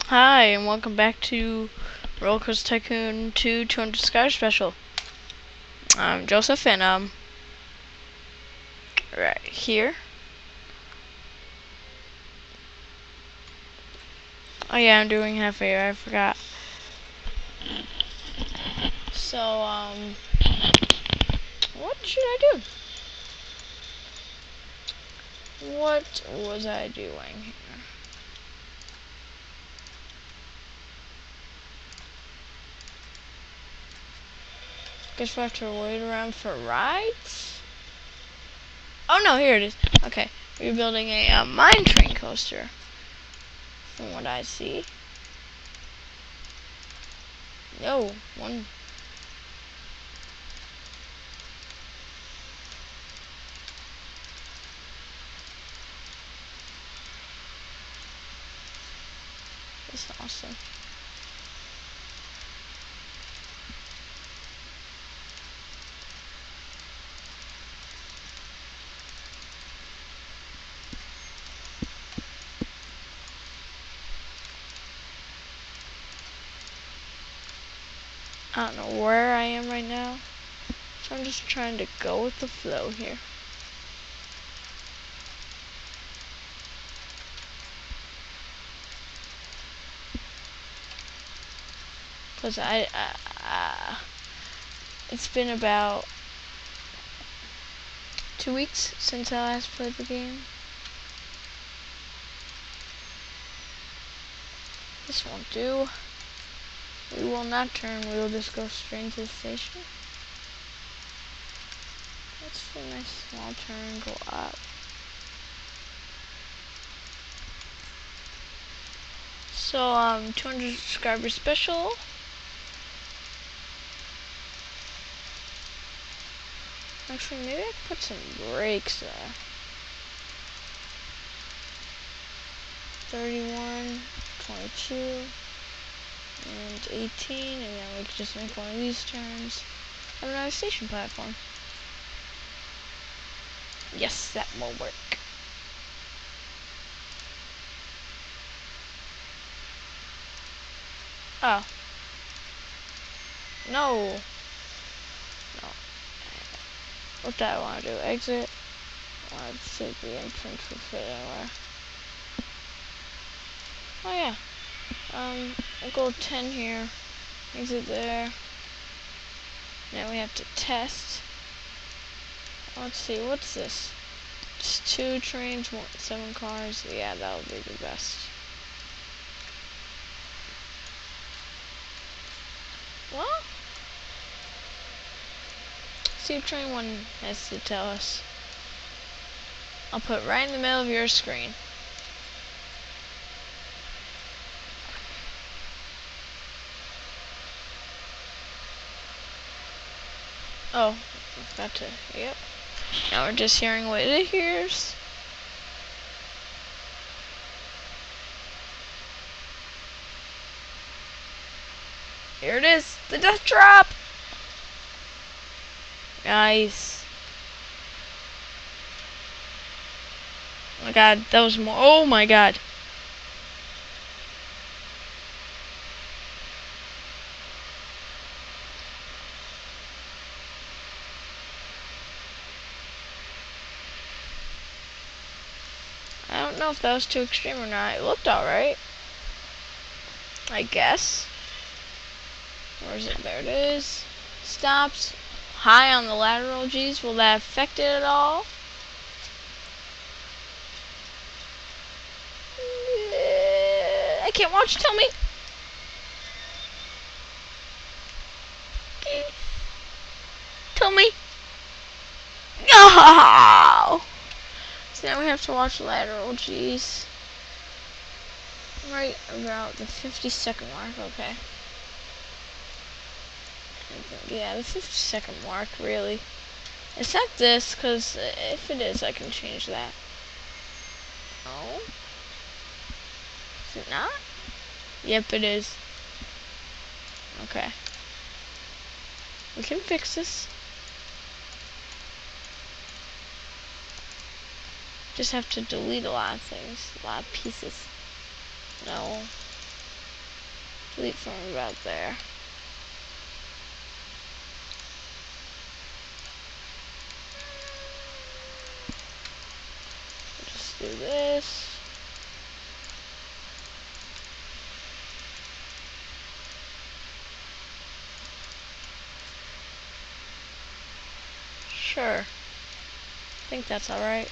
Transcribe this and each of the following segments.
Hi, and welcome back to Roller Coaster Tycoon 2 200 Sky Special. I'm Joseph, and right here. Oh yeah, I'm doing halfway. I forgot. So what should I do? What was I doing here? Guess we'll have to wait around for rides. Oh no, here it is. Okay, we're building a mine train coaster. From what I see. No, one. That's awesome. I don't know where I am right now, so I'm just trying to go with the flow here. Cause it's been about 2 weeks since I last played the game. This won't do. We will not turn. We will just go straight into the station. That's a nice small turn. Go up. So 200 subscribers special. Actually, maybe I could put some brakes there. 31, 22, and 18, and then we could just make one of these turns. Have another station platform. Yes, that will work. Oh. No. No. What do I want to do? Exit. I want to see if the entrance will fit anywhere. Oh yeah. We'll go 10 here. Exit there. Now we have to test. Let's see, what's this? Just 2 trains, 7 cars. Yeah, that'll be the best. Well, see if train 1 has to tell us. I'll put it right in the middle of your screen. Oh, I forgot to, yep. Now we're just hearing what it hears. Here it is, the death drop! Nice. Oh my god, that was more, oh my god. I don't know if that was too extreme or not. It looked alright. I guess. Where is it? There it is. Stops. High on the lateral G's. Will that affect it at all? I can't watch. Tell me. Tell me. No! So now we have to watch lateral G's. Right about the 50-second mark. Okay. Yeah, the 50-second mark, really. It's not this, because if it is, I can change that. No. Is it not? Yep, it is. Okay. We can fix this. Just have to delete a lot of things. A lot of pieces. No. Leap from about there. Just do this. Sure. I think that's alright.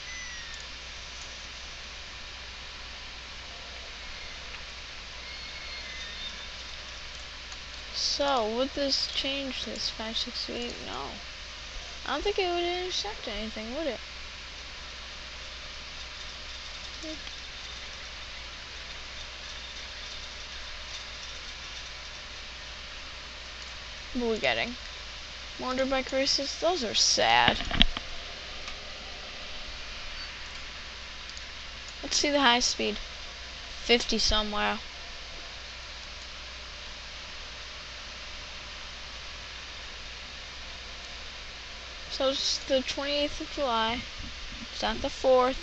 So, would this change this 568? No. I don't think it would intersect anything, would it? What are we getting? Motorbike races? Those are sad. Let's see the high speed. 50 somewhere. So it's the 28th of July. It's not the 4th.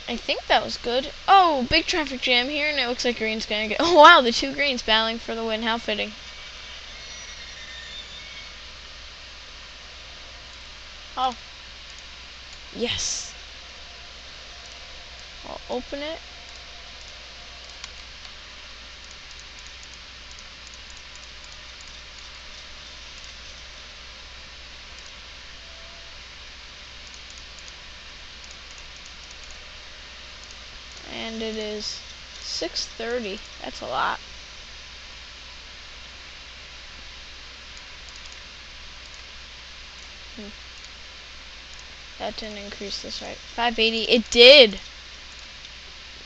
I think that was good. Oh, big traffic jam here, and it looks like green's gonna get... Oh, wow, the two greens battling for the win. How fitting. Oh. Yes. I'll open it. And it is 6:30. That's a lot. That didn't increase this, right? 580. It did.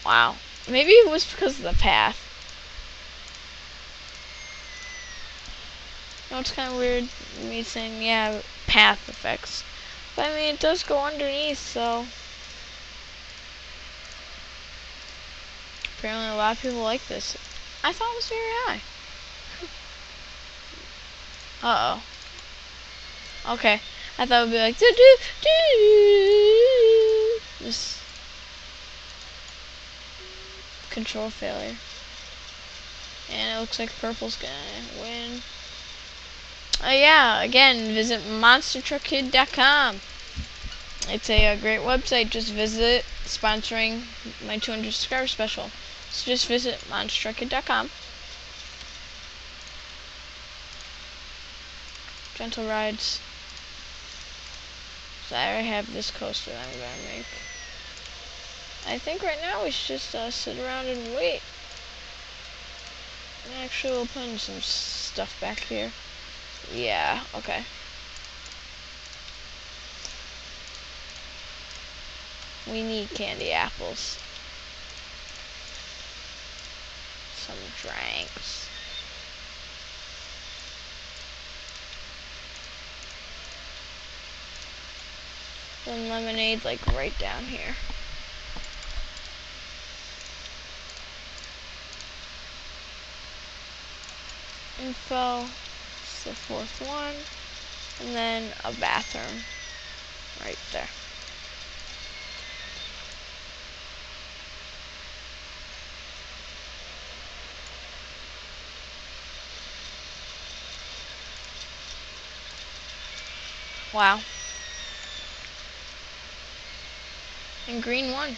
Wow. Maybe it was because of the path. You know, it's kind of weird me saying, yeah, path effects. But I mean, it does go underneath, so... Apparently a lot of people like this. I thought it was very high. Uh-oh. Okay. I thought it would be like, do-do-do. This control failure. And it looks like purple's gonna win. Oh yeah, again, visit monstertruckkid.com. It's a great website. Just visit it. Sponsoring my 200 subscriber special. So just visit monstertruckkid.com. Gentle rides. So I already have this coaster that I'm gonna make. I think right now we should just sit around and wait. Actually, we'll put in some stuff back here. Yeah, okay. We need candy apples. Some drinks. Then lemonade, like, right down here. Info. It's the 4th one. And then a bathroom. Right there. Wow. And green one.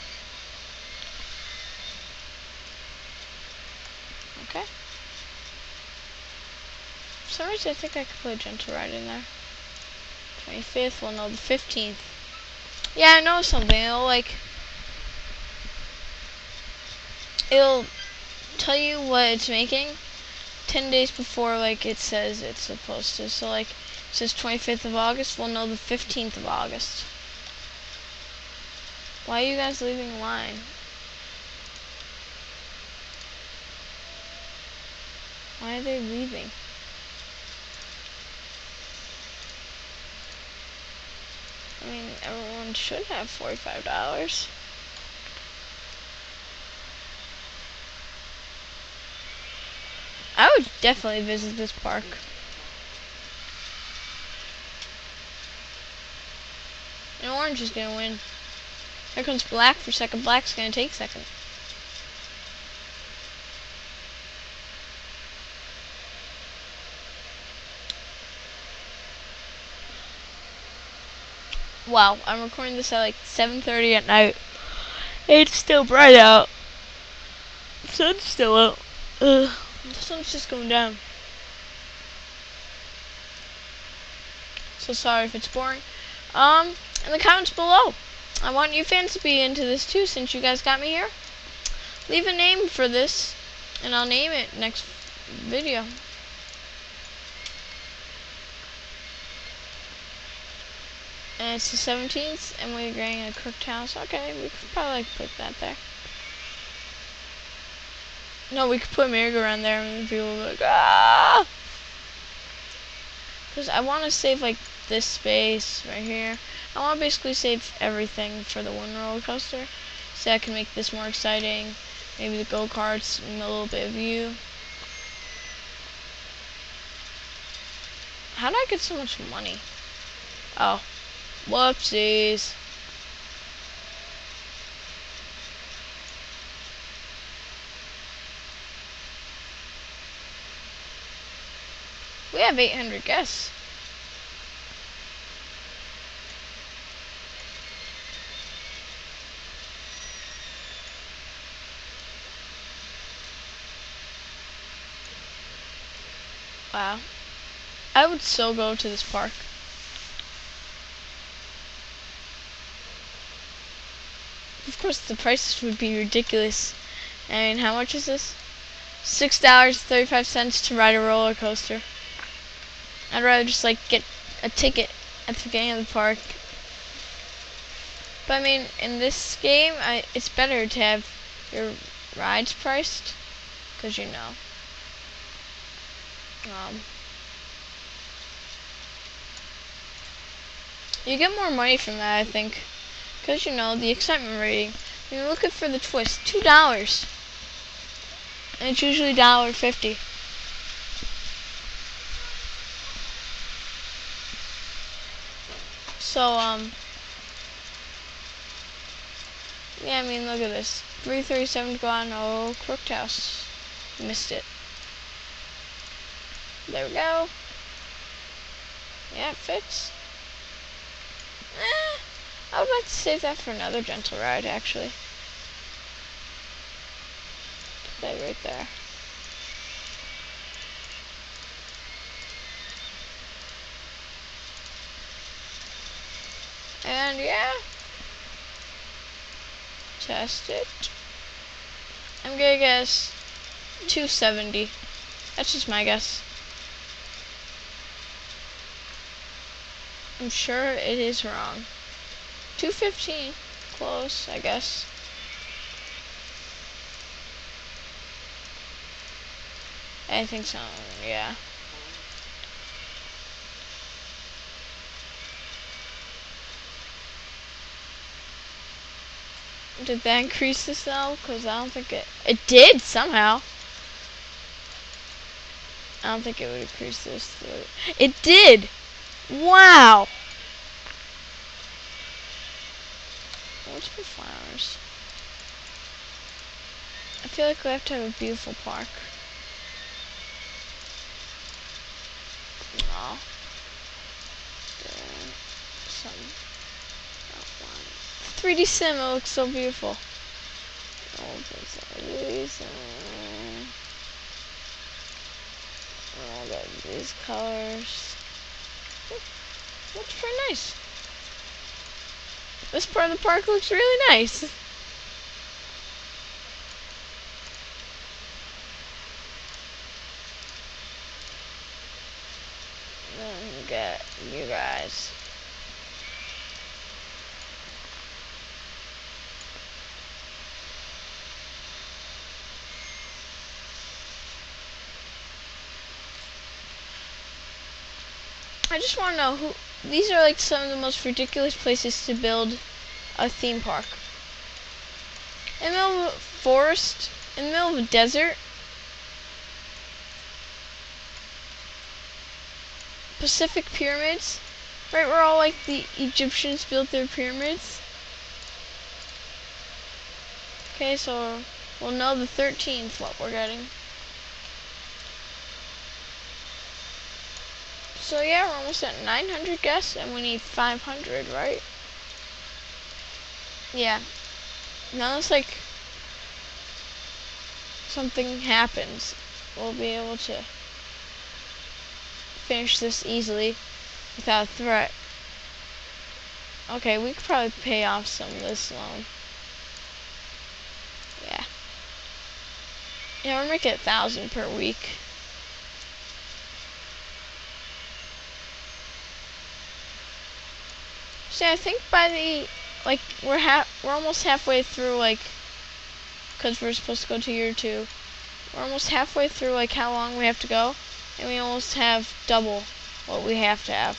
Okay. For some reason, I think I could put a gentle ride in there. 25th, well no, the 15th. Yeah, I know something. It'll tell you what it's making 10 days before, like, it says it's supposed to. So, like, it says 25th of August, we'll know the 15th of August. Why are you guys leaving a line? Why are they leaving? I mean, everyone should have $45. I would definitely visit this park. orange is gonna win. Here comes black for second. Black's gonna take second. Wow, I'm recording this at like 7:30 at night. It's still bright out. The sun's still out. The sun's just going down. So sorry if it's boring. In the comments below, I want you fans to be into this too, since you guys got me here. Leave a name for this, and I'll name it next video. And it's the 17th, and we're getting a cooked house. Okay, we could probably put that there. No, we could put merry-go-round there, and people will be like, ah! Because I want to save like this space right here. I want to basically save everything for the one roller coaster, so I can make this more exciting. Maybe the go-karts and a little bit of you. How did I get so much money? Oh, whoopsies. We have 800 guests. Wow. I would so go to this park. Of course, the prices would be ridiculous. I mean, how much is this? $6.35 to ride a roller coaster. I'd rather just like get a ticket at the beginning of the park. But I mean, in this game, it's better to have your rides priced, because you know. You get more money from that, I think. Because, you know, the excitement rating. You're looking for the twist. $2. And it's usually $1.50. So, yeah, I mean, look at this. 337 to go on. Oh, Crooked House. Missed it. There we go. Yeah, it fits. I would like to save that for another gentle ride, actually. Put that right there. And yeah. Test it. I'm gonna guess 270. That's just my guess. I'm sure it is wrong. 215. Close, I guess. I think so, yeah. Did that increase this though? Because I don't think it did somehow. I don't think it would increase this. It did! Wow! Let's put flowers. I feel like we have to have a beautiful park. Aw. Some outline. 3D sim, it looks so beautiful. Oh, these colors. Looks pretty nice. This part of the park looks really nice. Then get you guys. I just want to know who. These are like some of the most ridiculous places to build a theme park. In the middle of a forest, in the middle of a desert, Pacific pyramids. Right where all like the Egyptians built their pyramids. Okay, so we'll know the 13th what we're getting. So yeah, we're almost at 900 guests, and we need 500, right? Yeah. Now it's like something happens, we'll be able to finish this easily without a threat. Okay, we could probably pay off some of this loan. Yeah. Yeah, we're making 1,000 per week. See, I think by the we're almost halfway through, like, because we're supposed to go to year 2. We're almost halfway through, like, how long we have to go, and we almost have double what we have to have.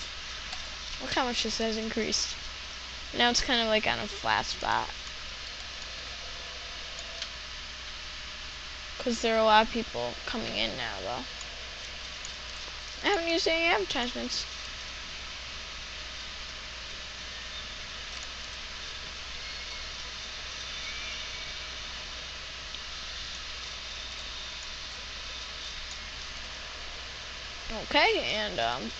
Look how much this has increased. Now it's kind of like on a flat spot, because there are a lot of people coming in now, though. I haven't used any advertisements. Okay, and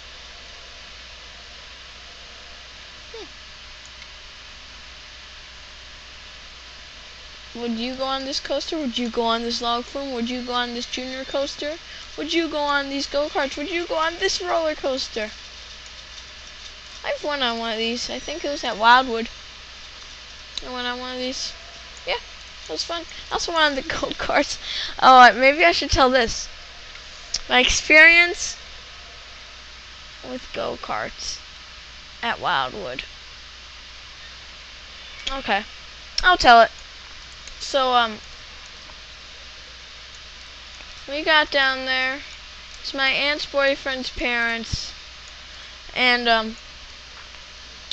would you go on this coaster? Would you go on this log flume? Would you go on this junior coaster? Would you go on these go-karts? Would you go on this roller coaster? I've won on one of these. I think it was at Wildwood. I went on one of these. Yeah, it was fun. I also went on the go-karts. Oh, maybe I should tell this. My experience with go-karts at Wildwood. Okay, I'll tell it. So, we got down there. It's my aunt's boyfriend's parents. And,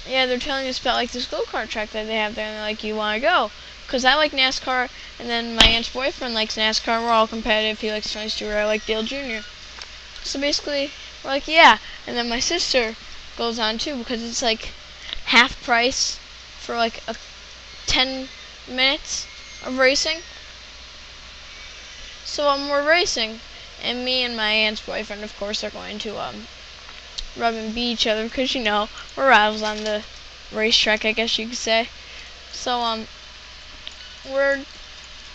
yeah, they're telling us about, like, this go-kart track that they have there. And they're like, you want to go? Because I like NASCAR, and then my aunt's boyfriend likes NASCAR. We're all competitive. He likes Tony Stewart. I like Dale Jr. So basically, we're like, yeah. And then my sister goes on, too, because it's, like, half price for, like, 10 minutes of racing. So we're racing, and me and my aunt's boyfriend, of course, are going to rub and beat each other because, you know, we're rivals on the racetrack, I guess you could say. So we're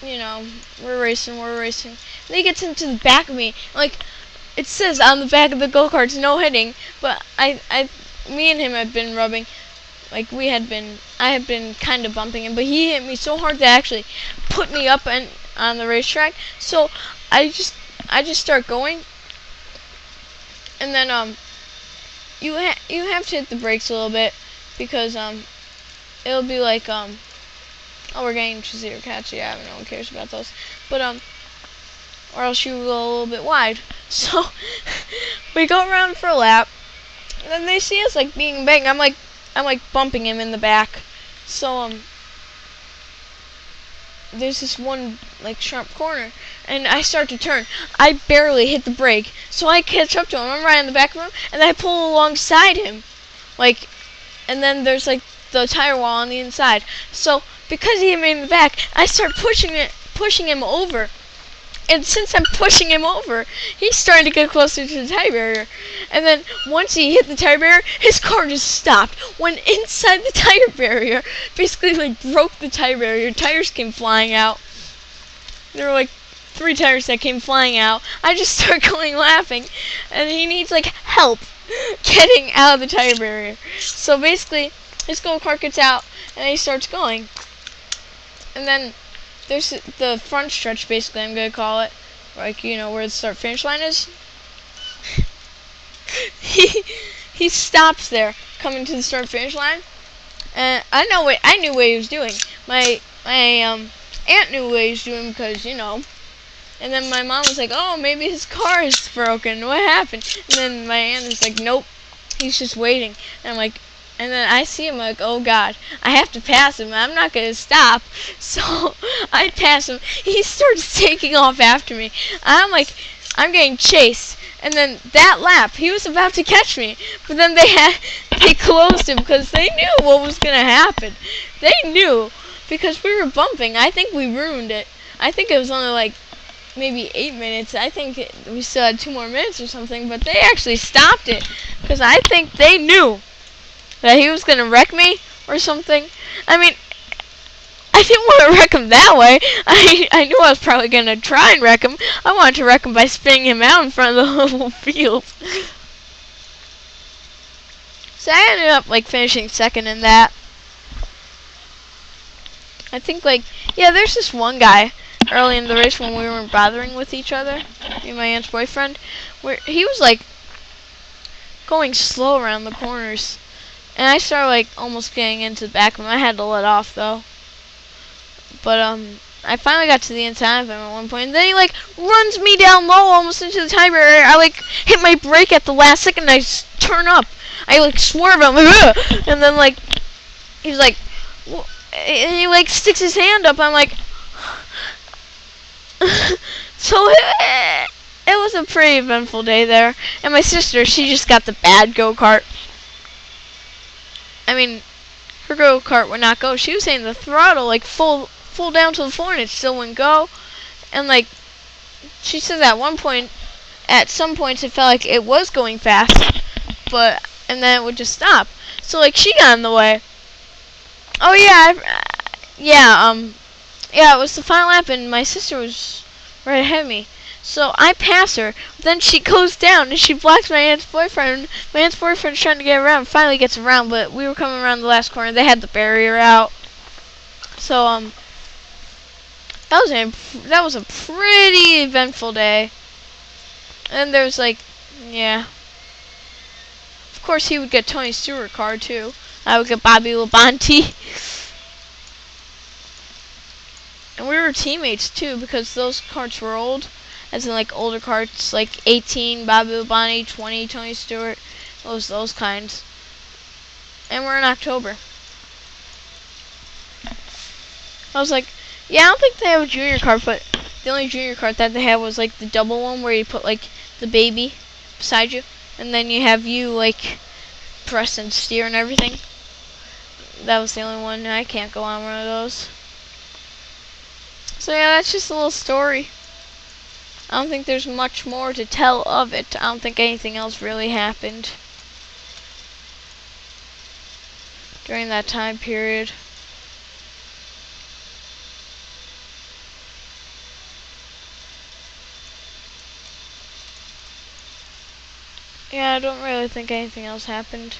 racing. And then he gets into the back of me, like, it says on the back of the go-karts, no hitting, but me and him have been rubbing. Like, I had been kind of bumping him, but he hit me so hard that actually put me up on the racetrack. So I just start going, and then you have to hit the brakes a little bit because it'll be like oh, we're getting to zero cats. Yeah, no one cares about those, but or else you go a little bit wide. So we go around for a lap, and then they see us like being bang. I'm like bumping him in the back. So there's this one like sharp corner, and I start to turn. I barely hit the brake, so I catch up to him. I'm right in the back of him, and I pull alongside him, like, and then there's like the tire wall on the inside. So because he hit me in the back, I start pushing him over. And since I'm pushing him over, he's starting to get closer to the tire barrier. And then once he hit the tire barrier, his car just stopped. Went inside the tire barrier, basically like broke the tire barrier. Tires came flying out. There were like 3 tires that came flying out. I just start going laughing, and he needs like help getting out of the tire barrier. So basically, his go-kart gets out, and he starts going. And then there's the front stretch, basically, I'm going to call it. Like, you know, where the start-finish line is. He stops there, coming to the start-finish line. And I knew what he was doing. My aunt knew what he was doing because, you know. And then my mom was like, oh, maybe his car is broken. What happened? And then my aunt was like, nope, he's just waiting. And I'm like, and then I see him like, oh God, I have to pass him. I'm not going to stop. So I pass him. He starts taking off after me. I'm getting chased. And then that lap, he was about to catch me. But then they They closed it because they knew what was gonna happen. They knew because we were bumping. I think we ruined it. I think it was only like maybe 8 minutes. I think we still had 2 more minutes or something, but they actually stopped it because I think they knew that he was gonna wreck me or something. I mean, I didn't want to wreck him that way. I knew I was probably gonna try and wreck him. I wanted to wreck him by spinning him out in front of the whole field. So I ended up like finishing second in that. I think like, yeah, there's this one guy early in the race when we weren't bothering with each other, me and my aunt's boyfriend, where he was like going slow around the corners. And I started like almost getting into the back of him. I had to let off though. But I finally got to the inside of him at one point, and then he like runs me down low almost into the tire barrier. I like hit my brake at the last second, and I turn up. I like swerve, I'm like, ugh! And then like he's like, and he like sticks his hand up. I'm like, so it was a pretty eventful day there. And my sister, she just got the bad go-kart. I mean, her go-kart would not go. She was saying the throttle like full down to the floor and it still wouldn't go. And like she said at some points it felt like it was going fast, and then it would just stop. So like she got in the way. Oh yeah, yeah, it was the final lap and my sister was right ahead of me. So I pass her, then she goes down and she blocks my aunt's boyfriend. My aunt's boyfriend's trying to get around, finally gets around, but we were coming around the last corner. They had the barrier out. So that was a pretty eventful day. And there was like, yeah. Of course he would get Tony Stewart car too. I would get Bobby Labonte. And we were teammates too because those carts were old. As in like older carts, like 18 Bobby Labonte, 20 Tony Stewart. Those kinds. And we're in October. I was like, yeah, I don't think they have a junior cart, but the only junior cart that they had was like the double one where you put like the baby beside you, and then you have you like press and steer and everything. That was the only one. I can't go on one of those. So yeah, that's just a little story. I don't think there's much more to tell of it. I don't think anything else really happened during that time period. Yeah, I don't really think anything else happened.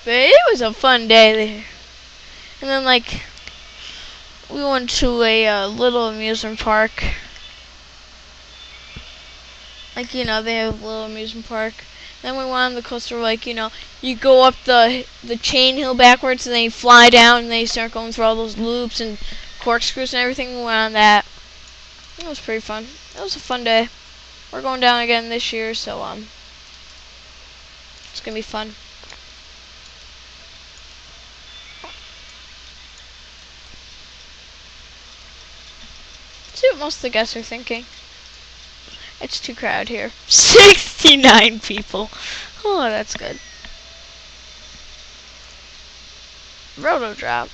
But it was a fun day there. And then, like, we went to a little amusement park. Like, you know, they have a little amusement park. Then we went on the coaster, like, you know, you go up the chain hill backwards, and then you fly down, and then you start going through all those loops and corkscrews and everything. We went on that. It was pretty fun. It was a fun day. We're going down again this year, so it's gonna be fun. See what most of the guests are thinking. It's too crowded here. 69 people. Oh, that's good. Roto drop.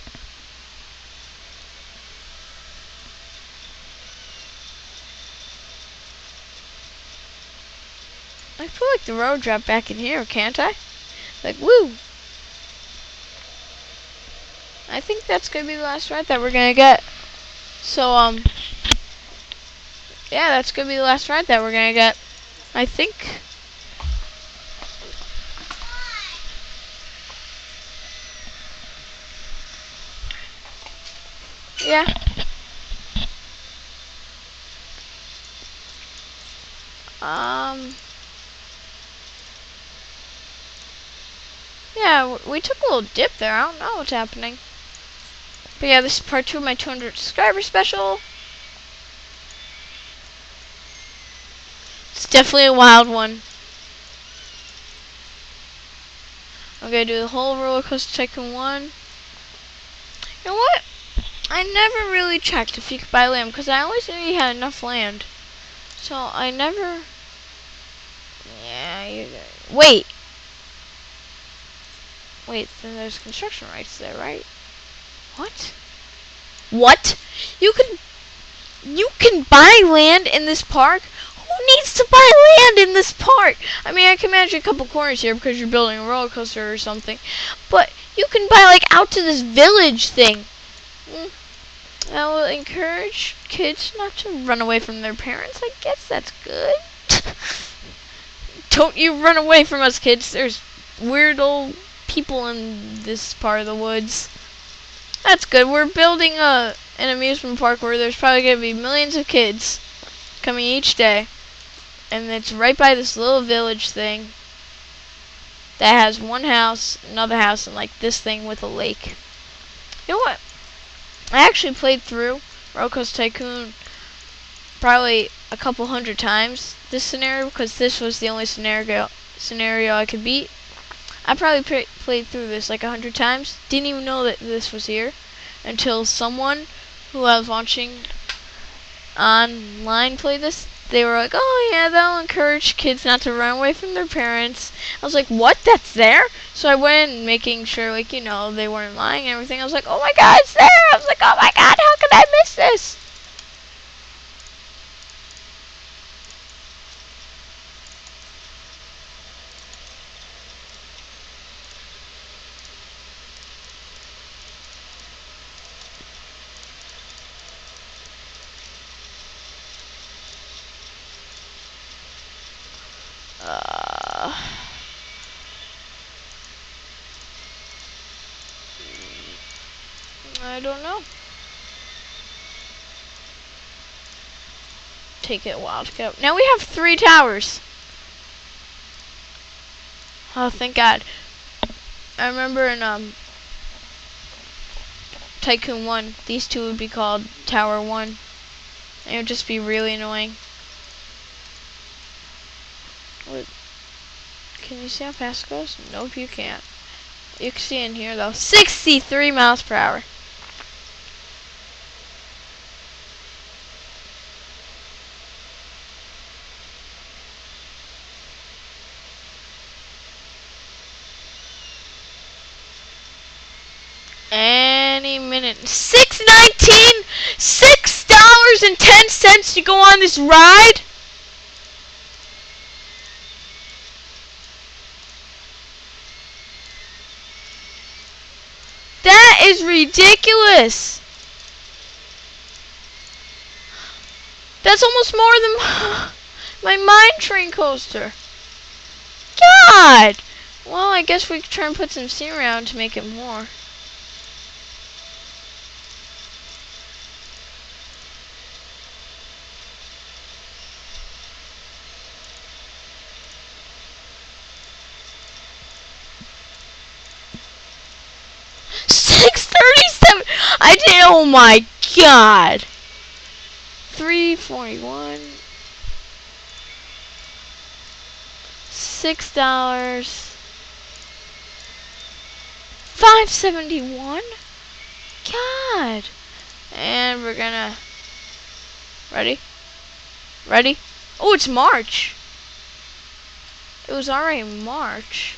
I put like the road drop back in here, can't I? Like, woo! I think that's gonna be the last ride that we're gonna get. So, yeah, that's gonna be the last ride that we're gonna get. I think. Yeah. Yeah, we took a little dip there. I don't know what's happening. But yeah, this is part 2 of my 200 subscriber special. It's definitely a wild one. I'm gonna do the whole Roller Coaster Tycoon 1. You know what? I never really checked if you could buy land, because I always knew you had enough land. So I never Yeah, wait. Wait, then there's construction rights there, right? What? What? You can buy land in this park? Who needs to buy land in this park? I mean, I can imagine a couple corners here because you're building a roller coaster or something. But you can buy, like, out to this village thing. That will encourage kids not to run away from their parents. I guess that's good. Don't you run away from us, kids. There's weird old people in this part of the woods. That's good. We're building an amusement park where there's probably going to be millions of kids coming each day. And it's right by this little village thing that has one house, another house, and like this thing with a lake. You know what? I actually played through Roller Coaster Tycoon probably a couple hundred times this scenario because this was the only scenario I could beat. I probably played through this like 100 times. Didn't even know that this was here until someone who I was watching online play this. They were like, oh yeah, that'll encourage kids not to run away from their parents. I was like, what? That's there? So I went in making sure, like, you know, they weren't lying and everything. I was like, oh my god, it's there! I was like, oh my god, how could I miss this? I don't know. Take it a while to get up. Now we have 3 towers. Oh, thank God. I remember in Tycoon 1, these two would be called Tower 1. And it would just be really annoying. What? Can you see how fast it goes? Nope, you can't. You can see in here though, 63 miles per hour. Any minute. $6.19, $6.10 to go on this ride. That is ridiculous. That's almost more than my mine train coaster. God. Well, I guess we could try and put some scenery around to make it more. $6.37. I did. Oh my God. $3.41. $6. $5.71. God. And we're gonna. Ready? Ready? Oh, it's March. It was already March.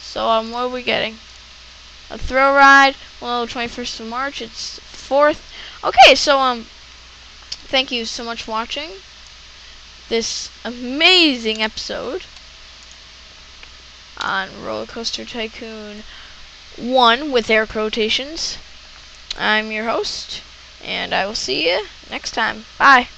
So, what are we getting? A thrill ride. Well, 21st of March. It's 4th. Okay, so, thank you so much for watching this amazing episode on Roller Coaster Tycoon 1 with air quotations. I'm your host, and I will see you next time. Bye.